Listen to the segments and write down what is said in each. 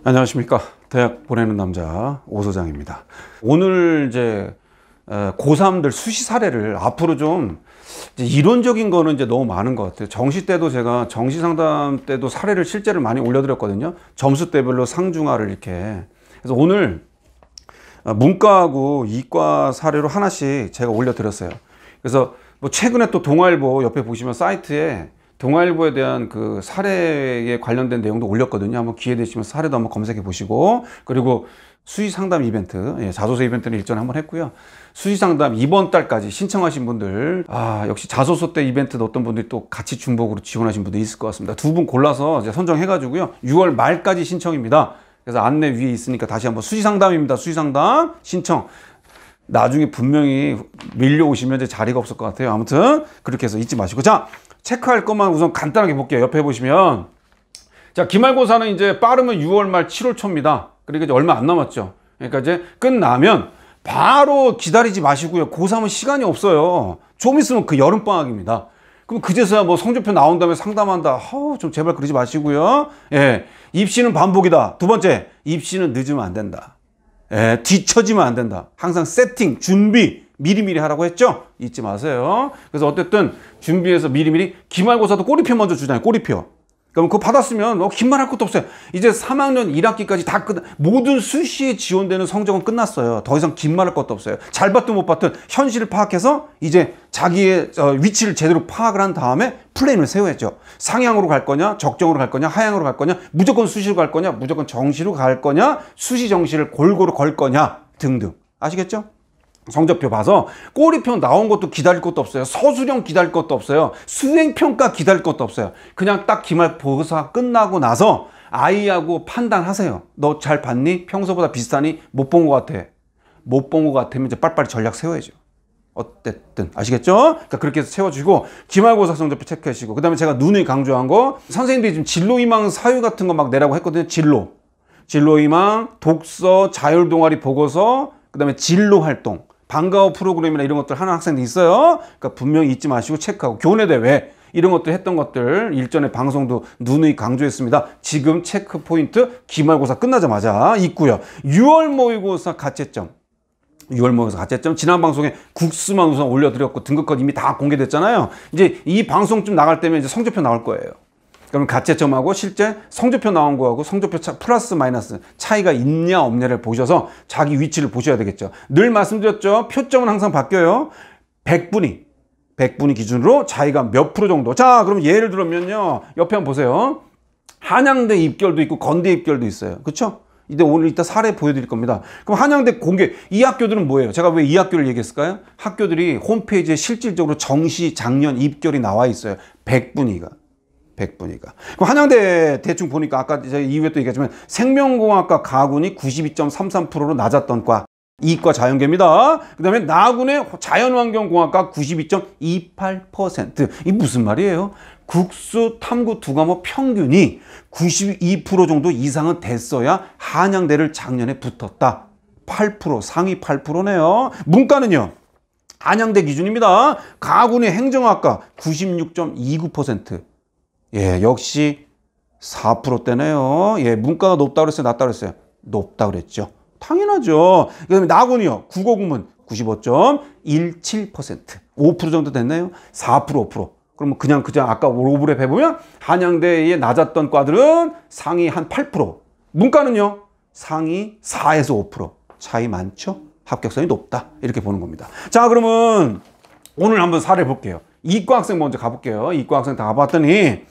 안녕하십니까. 대학 보내는 남자 오소장입니다. 오늘 이제 고3들 수시 사례를 앞으로 좀 이제 이론적인 거는 이제 너무 많은 것 같아요. 정시 때도 제가 정시 상담 때도 사례를 실제로 많이 올려드렸거든요. 점수대별로 상중하를 이렇게. 그래서 오늘 문과하고 이과 사례로 하나씩 제가 올려드렸어요. 그래서 뭐 최근에 또 동아일보 옆에 보시면 사이트에 동아일보에 대한 그 사례에 관련된 내용도 올렸거든요. 한번 기회 되시면 사례도 한번 검색해 보시고, 그리고 수시 상담 이벤트, 자소서 이벤트는 일전에 한번 했고요. 수시 상담 이번 달까지 신청하신 분들, 역시 자소서 때 이벤트 어떤 분들이 또 같이 중복으로 지원하신 분도 있을 것 같습니다. 두 분 골라서 이제 선정해 가지고요. 6월 말까지 신청입니다. 그래서 안내 위에 있으니까 다시 한번 수시 상담입니다. 수시 상담 신청. 나중에 분명히 밀려오시면 이제 자리가 없을 것 같아요. 아무튼 그렇게 해서 잊지 마시고, 자, 체크할 것만 우선 간단하게 볼게요. 옆에 보시면, 자, 기말고사는 이제 빠르면 6월 말 7월 초입니다. 그러니까 이제 얼마 안 남았죠. 그러니까 이제 끝나면 바로 기다리지 마시고요. 고3은 시간이 없어요. 좀 있으면 그 여름방학입니다. 그럼 그제서야 뭐 성적표 나온 다음에 상담한다. 좀 제발 그러지 마시고요. 입시는 반복이다. 두 번째, 입시는 늦으면 안 된다. 뒤처지면 안 된다. 항상 세팅, 준비 미리미리 하라고 했죠? 잊지 마세요. 그래서 어쨌든 준비해서 미리미리, 기말고사도 꼬리표 먼저 주잖아요. 꼬리표. 그럼 그거 받았으면 긴말할 것도 없어요. 이제 3학년 1학기까지 다 모든 수시에 지원되는 성적은 끝났어요. 더 이상 긴말할 것도 없어요. 잘 봤든 못 봤든 현실을 파악해서 이제 자기의 위치를 제대로 파악을 한 다음에 플랜을 세워야죠. 상향으로 갈 거냐, 적정으로 갈 거냐, 하향으로 갈 거냐, 무조건 수시로 갈 거냐, 무조건 정시로 갈 거냐, 수시 정시를 골고루 걸 거냐 등등. 아시겠죠? 성적표 봐서 꼬리표 나온 것도 기다릴 것도 없어요. 서술형 기다릴 것도 없어요. 수행평가 기다릴 것도 없어요. 그냥 딱 기말고사 끝나고 나서 아이하고 판단하세요. 너 잘 봤니? 평소보다 비슷하니? 못 본 것 같아. 못 본 것 같으면 이제 빨리빨리 전략 세워야죠. 어쨌든 아시겠죠? 그러니까 그렇게 해서 채워주고, 기말고사 성적표 체크하시고, 그 다음에 제가 누누이 강조한 거, 선생님들이 지금 진로희망 사유 같은 거 막 내라고 했거든요. 진로희망, 독서, 자율동아리 보고서, 그 다음에 진로활동, 방과후 프로그램이나 이런 것들 하는 학생도 있어요. 그러니까 분명히 잊지 마시고 체크하고, 교내대회 이런 것들 했던 것들 일전에 방송도 누누이 강조했습니다. 지금 체크 포인트 기말고사 끝나자마자 있고요. 6월 모의고사 가채점, 6월 모의고사 가채점 지난 방송에 국수만 우선 올려드렸고 등급컷 이미 다 공개됐잖아요. 이제 이 방송쯤 나갈 때면 이제 성적표 나올 거예요. 그럼 가채점하고 실제 성적표 나온 거하고 성적표 플러스 마이너스 차이가 있냐 없냐를 보셔서 자기 위치를 보셔야 되겠죠. 늘 말씀드렸죠. 표점은 항상 바뀌어요. 100분위 기준으로 자기가 몇 프로 정도. 자, 그럼 예를 들면요. 옆에 한번 보세요. 한양대 입결도 있고 건대 입결도 있어요. 그렇죠? 오늘 이따 사례 보여드릴 겁니다. 그럼 한양대 공개, 이 학교들은 뭐예요? 제가 왜 이 학교를 얘기했을까요? 학교들이 홈페이지에 실질적으로 정시 작년 입결이 나와 있어요. 100분위가. 그럼 한양대 대충 보니까 아까 제가 이후에 또 얘기했지만 생명공학과 가군이 92.33%로 낮았던 과, 이과 자연계입니다. 그 다음에 나군의 자연환경공학과 92.28%. 이 무슨 말이에요? 국수, 탐구 두 과목 평균이 92% 정도 이상은 됐어야 한양대를 작년에 붙었다. 8%, 상위 8%네요. 문과는요. 한양대 기준입니다. 가군의 행정학과 96.29%. 역시 4%대네요. 문과가 높다고 그랬어요? 낮다고 그랬어요? 높다고 그랬죠. 당연하죠. 그 다음에 나군이요. 국어국문 95.17%. 5% 정도 됐네요. 4%, 5%. 그러면 그냥 아까 오브랩 해보면 한양대에 낮았던 과들은 상위 한 8%. 문과는요. 상위 4에서 5%. 차이 많죠? 합격성이 높다. 이렇게 보는 겁니다. 자, 그러면 오늘 한번 사례 볼게요. 이과 학생 먼저 가볼게요. 이과 학생 다 가봤더니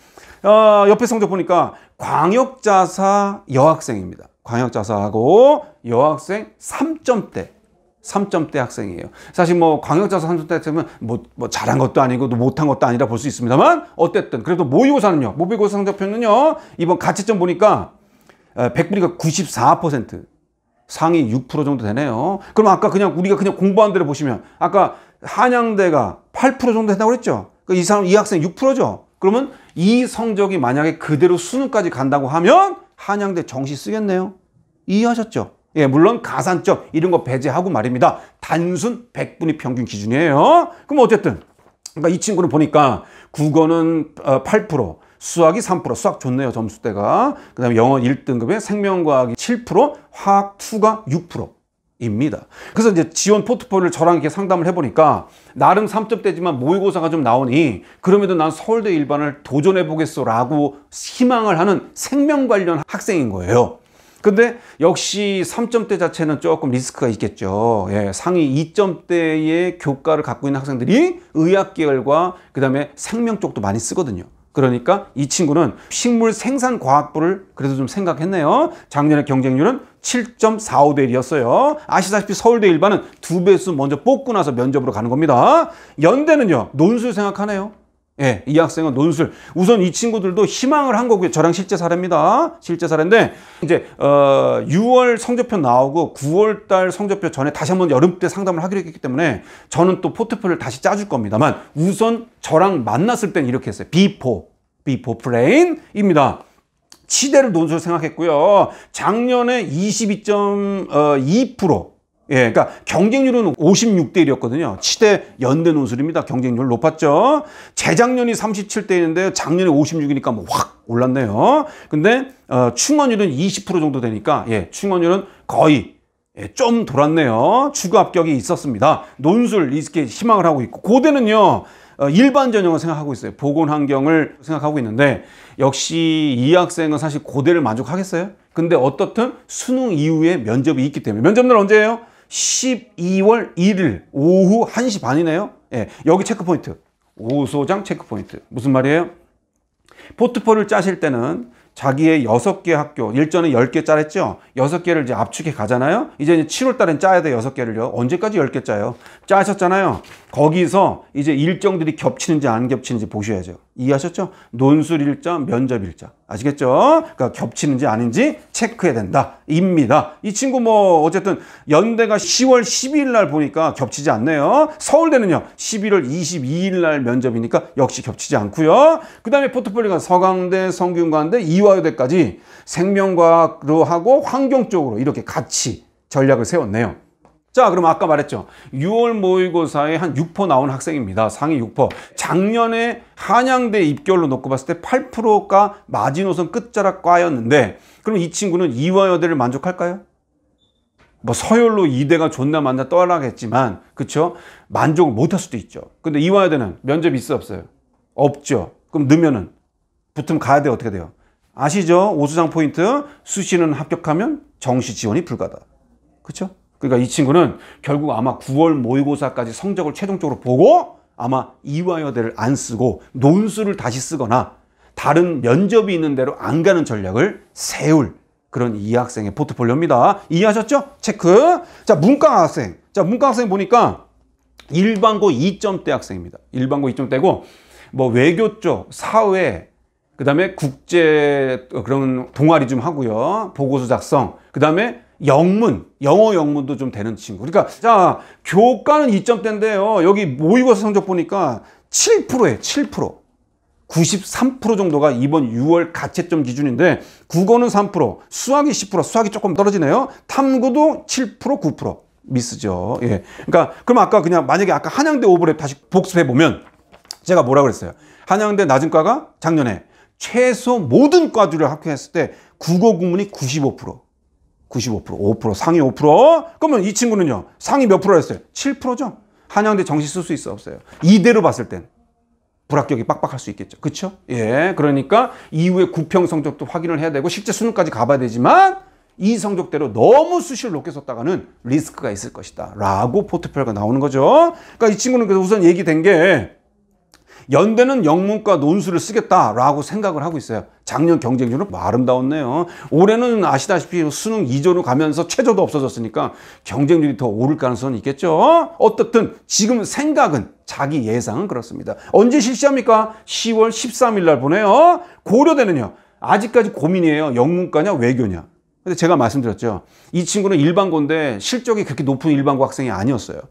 옆에 성적 보니까 광역자사 여학생입니다. 광역자사하고 여학생 3점대 학생이에요. 사실 뭐 광역자사 3점대 되면 뭐 잘한 것도 아니고 또 못한 것도 아니라 볼 수 있습니다만, 어쨌든 그래도 모의고사는요. 모의고사 성적표는요. 이번 가채점 보니까 100분위가 94%, 상위 6% 정도 되네요. 그럼 아까 우리가 그냥 공부한 대로 보시면 아까 한양대가 8% 정도 된다고 그랬죠. 이 학생 6%죠. 그러면 이 성적이 만약에 그대로 수능까지 간다고 하면 한양대 정시 쓰겠네요. 이해하셨죠? 물론 가산점 이런 거 배제하고 말입니다. 단순 100분위 평균 기준이에요. 그럼 어쨌든 그러니까 이 친구는 보니까 국어는 8%, 수학이 3%, 수학 좋네요, 점수대가. 그 다음에 영어 1등급에 생명과학이 7%, 화학 2가 6%입니다. 그래서 이제 지원 포트폴리오를 저랑 이렇게 상담을 해보니까 나름 3점대지만 모의고사가 좀 나오니 그럼에도 난 서울대 일반을 도전해보겠어 라고 희망을 하는 생명 관련 학생인 거예요. 근데 역시 3점대 자체는 조금 리스크가 있겠죠. 예, 상위 2점대의 교과를 갖고 있는 학생들이 의학 계열과 그 다음에 생명 쪽도 많이 쓰거든요. 그러니까 이 친구는 식물 생산과학부를 그래도 좀 생각했네요. 작년에 경쟁률은 7.45대 1이었어요. 아시다시피 서울대 일반은 2배수 먼저 뽑고 나서 면접으로 가는 겁니다. 연대는요, 논술 생각하네요. 예, 이 학생은 논술. 우선 이 친구들도 희망을 한 거고요. 저랑 실제 사례입니다. 실제 사례인데 이제 6월 성적표 나오고 9월 달 성적표 전에 다시 한번 여름 때 상담을 하기로 했기 때문에 저는 또 포트폴리오를 다시 짜줄 겁니다만 우선 저랑 만났을 때는 이렇게 했어요. B4 플레인입니다. 치대를 논술 생각했고요. 작년에 22.2%. 예, 그러니까 경쟁률은 56대 1이었거든요. 치대 연대 논술입니다. 경쟁률 높았죠. 재작년이 37대인데 작년에 56이니까 뭐 확 올랐네요. 근데 충원율은 20% 정도 되니까 예, 충원율은 거의 좀 돌았네요. 추가 합격이 있었습니다. 논술 이렇게 희망을 하고 있고 고대는요. 일반 전형을 생각하고 있어요. 보건 환경을 생각하고 있는데 역시 이 학생은 사실 고대를 만족하겠어요? 근데 어떻든 수능 이후에 면접이 있기 때문에 면접날 언제예요? 12월 1일 오후 1시 반이네요. 예, 여기 체크포인트. 오소장 체크포인트. 무슨 말이에요? 포트폴리오를 짜실 때는 자기의 6개 학교, 일전에 10개 짜랬죠? 6개를 이제 압축해 가잖아요? 이제 7월 달엔 짜야 돼, 6개를요. 언제까지 10개 짜요? 짜셨잖아요. 거기서 이제 일정들이 겹치는지 안 겹치는지 보셔야죠. 이해하셨죠? 논술 일자, 면접 일자. 아시겠죠? 그러니까 겹치는지 아닌지 체크해야 된다. 입니다. 이 친구 뭐 어쨌든 연대가 10월 12일 날 보니까 겹치지 않네요. 서울대는요. 11월 22일 날 면접이니까 역시 겹치지 않고요. 그 다음에 포트폴리오가 서강대, 성균관대, 이화여대까지 생명과학으로 하고 환경 쪽으로 이렇게 같이 전략을 세웠네요. 자, 그럼 아까 말했죠. 6월 모의고사에 한 6% 나온 학생입니다. 상위 6%. 작년에 한양대 입결로 놓고 봤을 때 8%가 마지노선 끝자락 과였는데 그럼 이 친구는 이화여대를 만족할까요? 뭐 서열로 이대가 좋나 맞나 떠나겠지만 그쵸? 만족을 못할 수도 있죠. 근데 이화여대는 면접이 있어 없어요? 없죠. 그럼 넣으면은 붙으면 가야 돼. 어떻게 돼요? 아시죠? 오수장 포인트. 수시는 합격하면 정시 지원이 불가다. 그쵸? 그러니까 이 친구는 결국 아마 9월 모의고사까지 성적을 최종적으로 보고 아마 이화여대를 안 쓰고 논술을 다시 쓰거나 다른 면접이 있는 대로 안 가는 전략을 세울 그런 이 학생의 포트폴리오입니다. 이해하셨죠? 체크. 자, 문과 학생. 자, 문과 학생 보니까 일반고 2점대 학생입니다. 일반고 2점대고 뭐 외교 쪽, 사회, 그 다음에 국제 그런 동아리 좀 하고요. 보고서 작성. 그 다음에 영문, 영어 영문도 좀 되는 친구. 그러니까 자, 교과는 2점대인데요. 여기 모의고사 성적 보니까 7%예요. 7%. 93% 정도가 이번 6월 가채점 기준인데 국어는 3%, 수학이 10%, 수학이 조금 떨어지네요. 탐구도 7%, 9% 미스죠. 예. 그러니까 그럼 아까 그냥 만약에 아까 한양대 오버랩 다시 복습해 보면 제가 뭐라 그랬어요? 한양대 낮은 과가 작년에 최소 모든 과들을 합격했을 때 국어 국문이 95%. 5%, 상위 5%. 그러면 이 친구는요, 상위 몇 프로 했어요? 7%죠? 한양대 정시 쓸 수 있어, 없어요? 이대로 봤을 땐 불합격이 빡빡할 수 있겠죠. 그쵸? 예. 그러니까 이후에 구평 성적도 확인을 해야 되고, 실제 수능까지 가봐야 되지만, 이 성적대로 너무 수시를 높게 썼다가는 리스크가 있을 것이다. 라고 포트폴리오가 나오는 거죠. 그러니까 이 친구는 그래서 우선 얘기된 게, 연대는 영문과 논술을 쓰겠다라고 생각을 하고 있어요. 작년 경쟁률은 아름다웠네요. 올해는 아시다시피 수능 2조로 가면서 최저도 없어졌으니까 경쟁률이 더 오를 가능성은 있겠죠. 어떻든 지금 생각은 자기 예상은 그렇습니다. 언제 실시합니까? 10월 13일 날 보내요. 고려대는요. 아직까지 고민이에요. 영문과냐 외교냐. 근데 제가 말씀드렸죠. 이 친구는 일반고인데 실적이 그렇게 높은 일반고 학생이 아니었어요.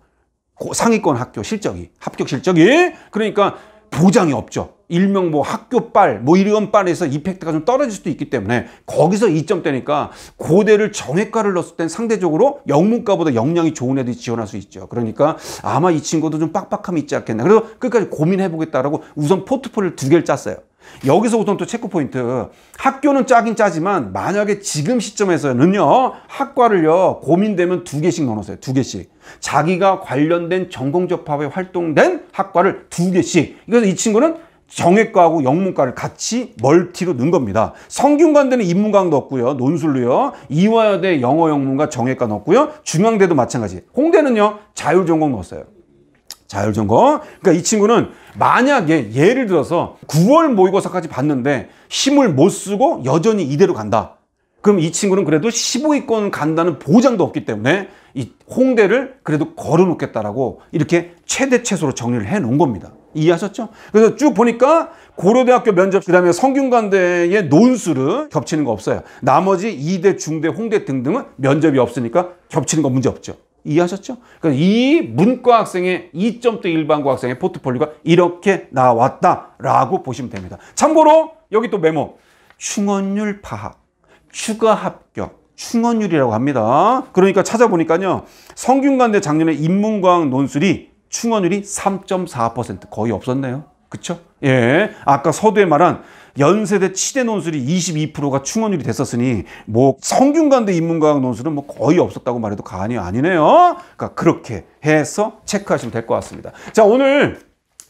상위권 학교 실적이, 합격 실적이. 그러니까 보장이 없죠. 일명 뭐 학교빨, 뭐 이런 빨에서 이펙트가 좀 떨어질 수도 있기 때문에 거기서 2점대니까 고대를 정외과를 넣었을 땐 상대적으로 영문과보다 역량이 좋은 애들이 지원할 수 있죠. 그러니까 아마 이 친구도 좀 빡빡함이 있지 않겠나. 그래서 끝까지 고민해보겠다라고 우선 포트폴리오를 2개를 짰어요. 여기서부터는 또 체크 포인트. 학교는 짜긴 짜지만 만약에 지금 시점에서는요, 학과를요, 고민되면 2개씩 넣어놓으세요. 2개씩. 자기가 관련된 전공접합에 활동된 학과를 2개씩. 그래서 이 친구는 정외과하고 영문과를 같이 멀티로 넣은 겁니다. 성균관대는 인문과학 넣었고요. 논술로요. 이화여대 영어 영문과 정외과 넣었고요. 중앙대도 마찬가지. 홍대는요, 자율전공 넣었어요. 자율전공. 그러니까 이 친구는 만약에 예를 들어서 9월 모의고사까지 봤는데 힘을 못 쓰고 여전히 이대로 간다. 그럼 이 친구는 그래도 15위권 간다는 보장도 없기 때문에 이 홍대를 그래도 걸어놓겠다라고 이렇게 최대 최소로 정리를 해 놓은 겁니다. 이해하셨죠? 그래서 쭉 보니까 고려대학교 면접, 그 다음에 성균관대의 논술은 겹치는 거 없어요. 나머지 이대, 중대, 홍대 등등은 면접이 없으니까 겹치는 거 문제 없죠. 이해하셨죠? 그러니까 이 문과 학생의 2점대 일반고 학생의 포트폴리오가 이렇게 나왔다라고 보시면 됩니다. 참고로 여기 또 메모. 충원율 파악, 추가 합격, 충원율이라고 합니다. 그러니까 찾아보니까요, 성균관대 작년에 인문과학 논술이 충원율이 3.4%, 거의 없었네요. 그쵸? 예. 아까 서두에 말한 연세대 치대 논술이 22%가 충원율이 됐었으니 뭐 성균관대 인문과학 논술은 뭐 거의 없었다고 말해도 과언이 아니네요. 그러니까 그렇게 해서 체크하시면 될 것 같습니다. 자, 오늘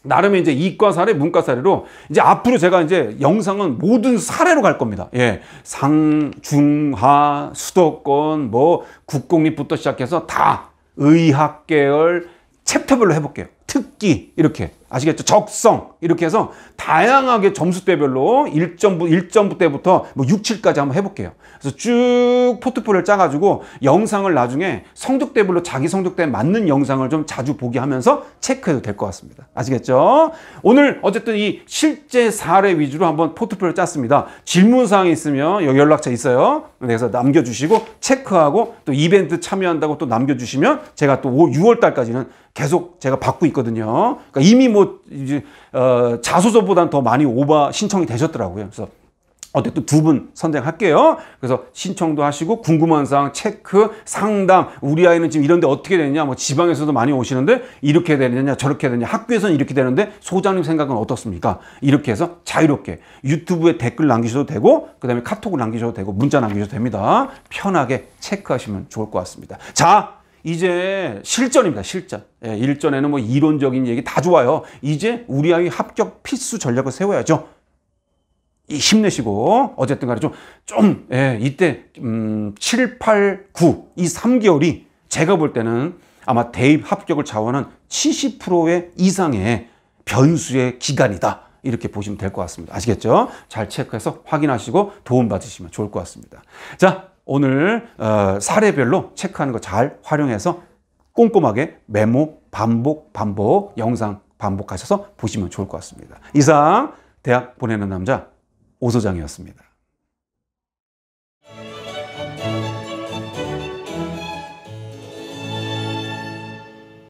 나름의 이제 이과 사례, 문과 사례로 이제 앞으로 제가 이제 영상은 모든 사례로 갈 겁니다. 예. 상, 중, 하, 수도권, 뭐 국공립부터 시작해서 다 의학 계열 챕터별로 해볼게요. 특기 이렇게 아시겠죠? 적성 이렇게 해서 다양하게 점수대별로 1점부 때부터 뭐 6, 7까지 한번 해볼게요. 그래서 쭉 포트폴리오를 짜가지고 영상을 나중에 성적대별로 자기 성적대에 맞는 영상을 좀 자주 보게 하면서 체크해도 될 것 같습니다. 아시겠죠? 오늘 어쨌든 이 실제 사례 위주로 한번 포트폴리오 짰습니다. 질문사항이 있으면 여기 연락처 있어요. 그래서 남겨주시고 체크하고 또 이벤트 참여한다고 또 남겨주시면 제가 또 6월 달까지는 계속 제가 받고 있거든요. 그러니까 이미 뭐 이제 자소서보다는 더 많이 오버 신청이 되셨더라고요. 그래서 어쨌든 2분 선정할게요. 그래서 신청도 하시고 궁금한 사항 체크, 상담, 우리 아이는 지금 이런데 어떻게 되느냐, 뭐 지방에서도 많이 오시는데 이렇게 되느냐, 저렇게 되느냐, 학교에서는 이렇게 되는데 소장님 생각은 어떻습니까? 이렇게 해서 자유롭게 유튜브에 댓글 남기셔도 되고 그 다음에 카톡을 남기셔도 되고 문자 남기셔도 됩니다. 편하게 체크하시면 좋을 것 같습니다. 자, 이제 실전입니다. 실전. 예, 일전에는 뭐 이론적인 얘기 다 좋아요. 이제 우리 아이 합격 필수 전략을 세워야죠. 힘내시고 어쨌든 간에 예, 이때 7, 8, 9 이 3개월이 제가 볼 때는 아마 대입 합격을 자원한 70% 이상의 변수의 기간이다. 이렇게 보시면 될 것 같습니다. 아시겠죠? 잘 체크해서 확인하시고 도움 받으시면 좋을 것 같습니다. 자, 오늘 사례별로 체크하는 거 잘 활용해서 꼼꼼하게 메모, 반복 영상 반복하셔서 보시면 좋을 것 같습니다. 이상 대학 보내는 남자 오 소장이었습니다.